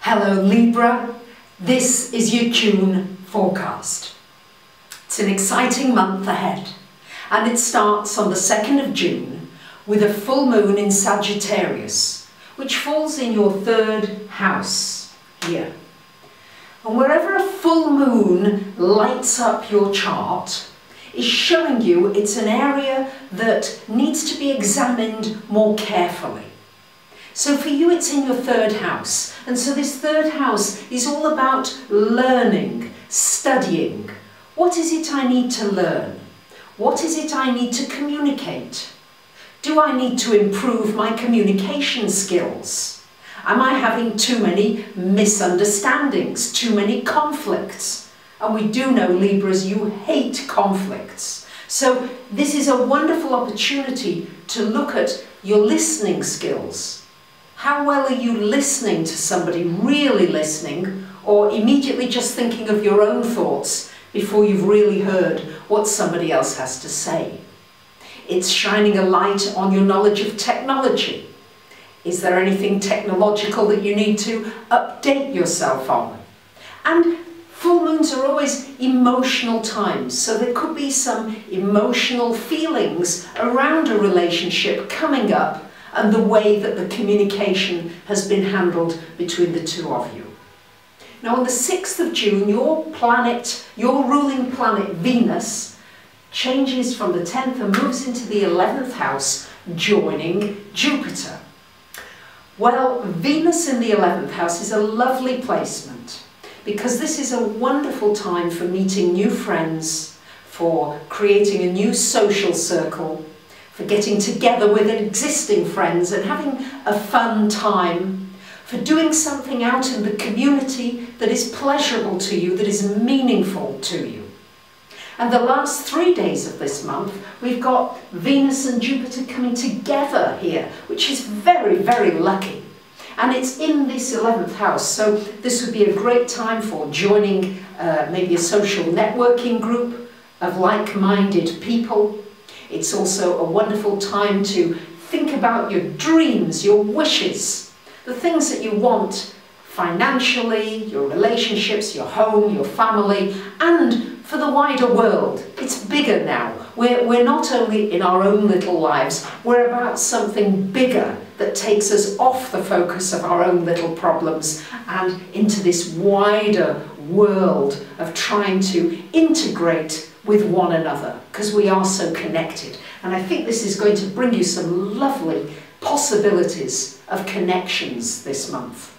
Hello Libra, this is your June forecast. It's an exciting month ahead and it starts on the 2nd of June with a full moon in Sagittarius, which falls in your 3rd house here. And wherever a full moon lights up your chart is showing you it's an area that needs to be examined more carefully. So for you it's in your 3rd house, and so this 3rd house is all about learning, studying. What is it I need to learn? What is it I need to communicate? Do I need to improve my communication skills? Am I having too many misunderstandings, too many conflicts? And we do know, Libras, you hate conflicts. So this is a wonderful opportunity to look at your listening skills. How well are you listening to somebody, really listening, or immediately just thinking of your own thoughts before you've really heard what somebody else has to say? It's shining a light on your knowledge of technology. Is there anything technological that you need to update yourself on? And full moons are always emotional times, so there could be some emotional feelings around a relationship coming up and the way that the communication has been handled between the two of you. Now on the 6th of June, your planet, your ruling planet Venus, changes from the 10th and moves into the 11th house, joining Jupiter. Well, Venus in the 11th house is a lovely placement because this is a wonderful time for meeting new friends, for creating a new social circle, for getting together with existing friends and having a fun time, for doing something out in the community that is pleasurable to you, that is meaningful to you. And the last 3 days of this month, we've got Venus and Jupiter coming together here, which is very, very lucky. And it's in this 11th house, so this would be a great time for joining maybe a social networking group of like-minded people. It's also a wonderful time to think about your dreams, your wishes, the things that you want financially, your relationships, your home, your family, and for the wider world. It's bigger now. We're not only in our own little lives, we're about something bigger that takes us off the focus of our own little problems and into this wider world of trying to integrate with one another, because we are so connected. And I think this is going to bring you some lovely possibilities of connections this month.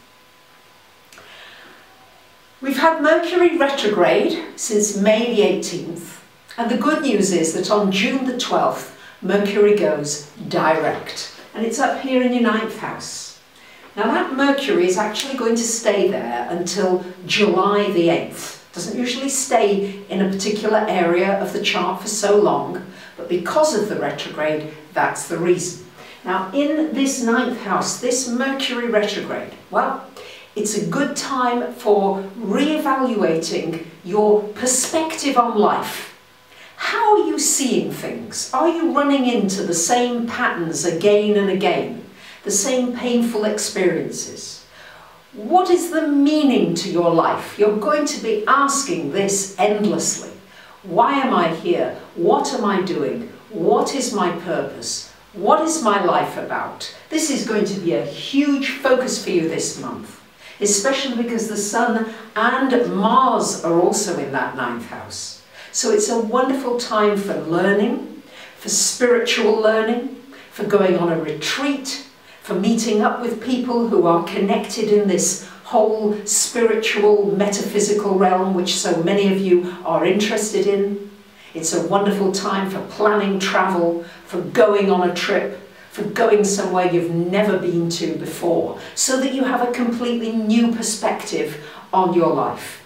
We've had Mercury Retrograde since May the 18th, and the good news is that on June the 12th, Mercury goes direct, and it's up here in your 9th house. Now that Mercury is actually going to stay there until July the 8th. Doesn't usually stay in a particular area of the chart for so long, but because of the retrograde, that's the reason. Now in this 9th house, this Mercury retrograde, well, it's a good time for re-evaluating your perspective on life. How are you seeing things? Are you running into the same patterns again and again? The same painful experiences? What is the meaning to your life? You're going to be asking this endlessly. Why am I here? What am I doing? What is my purpose? What is my life about? This is going to be a huge focus for you this month, especially because the Sun and Mars are also in that 9th house. So it's a wonderful time for learning, for spiritual learning, for going on a retreat, for meeting up with people who are connected in this whole spiritual, metaphysical realm, which so many of you are interested in. It's a wonderful time for planning travel, for going on a trip, for going somewhere you've never been to before, so that you have a completely new perspective on your life.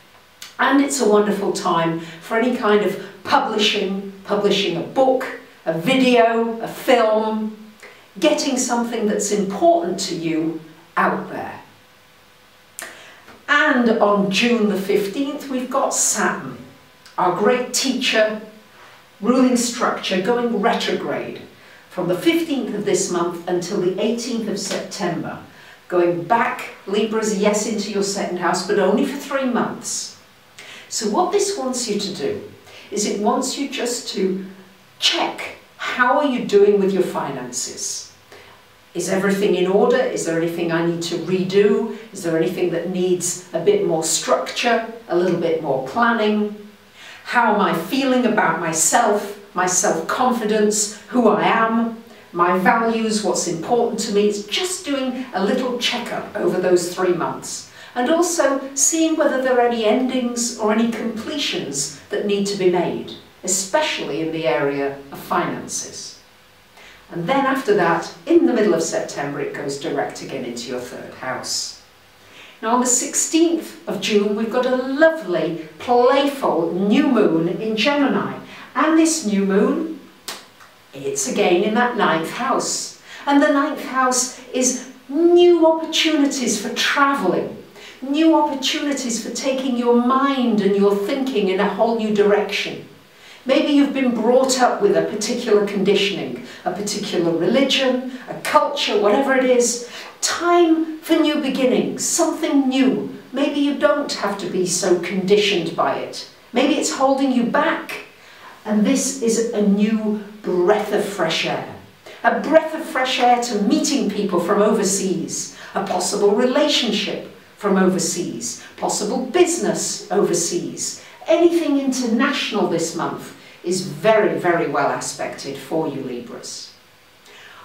And it's a wonderful time for any kind of publishing a book, a video, a film, getting something that's important to you out there. And on June the 15th, we've got Saturn, our great teacher, ruling structure, going retrograde from the 15th of this month until the 18th of September. going back, Libras, yes, into your second house, but only for 3 months. So what this wants you to do is it wants you just to check, how are you doing with your finances? Is everything in order? Is there anything I need to redo? Is there anything that needs a bit more structure, a little bit more planning? How am I feeling about myself, my self-confidence, who I am, my values, what's important to me? It's just doing a little checkup over those 3 months. And also seeing whether there are any endings or any completions that need to be made, especially in the area of finances. And then after that, in the middle of September, it goes direct again into your 3rd house. Now on the 16th of June, we've got a lovely, playful new moon in Gemini. And this new moon, it's again in that 9th house. And the 9th house is new opportunities for travelling, new opportunities for taking your mind and your thinking in a whole new direction. Maybe you've been brought up with a particular conditioning, a particular religion, a culture, whatever it is. Time for new beginnings, something new. Maybe you don't have to be so conditioned by it. Maybe it's holding you back. And this is a new breath of fresh air. A breath of fresh air to meeting people from overseas, a possible relationship from overseas, possible business overseas. Anything international this month is very, very well aspected for you, Libras.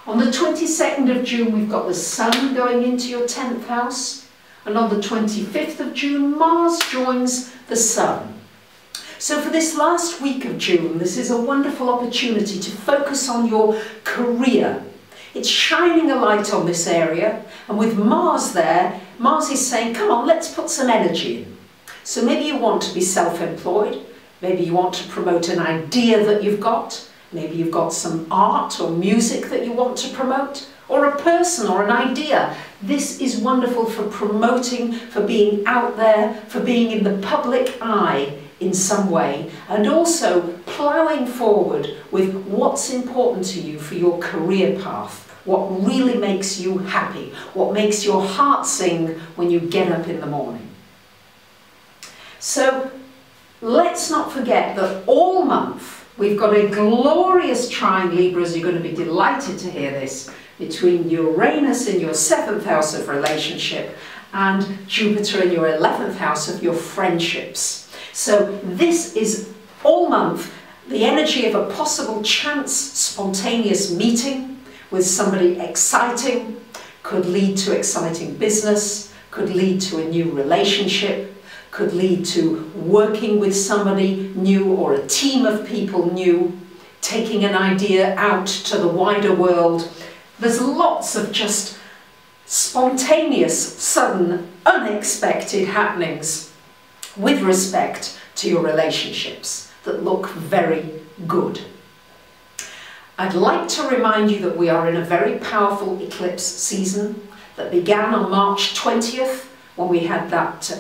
On the 22nd of June, we've got the Sun going into your 10th house. And on the 25th of June, Mars joins the Sun. So for this last week of June, this is a wonderful opportunity to focus on your career. It's shining a light on this area. And with Mars there, Mars is saying, come on, let's put some energy in. So maybe you want to be self-employed, maybe you want to promote an idea that you've got, maybe you've got some art or music that you want to promote, or a person or an idea. This is wonderful for promoting, for being out there, for being in the public eye in some way, and also ploughing forward with what's important to you for your career path, what really makes you happy, what makes your heart sing when you get up in the morning. So let's not forget that all month we've got a glorious trine, Libras, you're going to be delighted to hear this, between Uranus in your 7th house of relationship and Jupiter in your 11th house of your friendships. So this is all month the energy of a possible chance, spontaneous meeting with somebody exciting, could lead to exciting business, could lead to a new relationship, could lead to working with somebody new or a team of people new, taking an idea out to the wider world. There's lots of just spontaneous, sudden, unexpected happenings with respect to your relationships that look very good. I'd like to remind you that we are in a very powerful eclipse season that began on March 20th, when we had that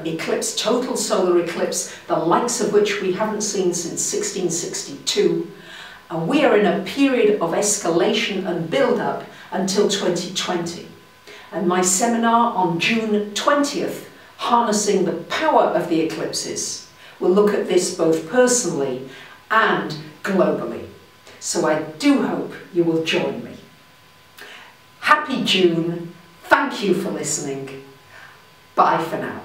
eclipse, total solar eclipse, the likes of which we haven't seen since 1662. And we are in a period of escalation and build-up until 2020. And my seminar on June 20th, Harnessing the Power of the Eclipses, will look at this both personally and globally. So I do hope you will join me. Happy June. Thank you for listening. Bye for now.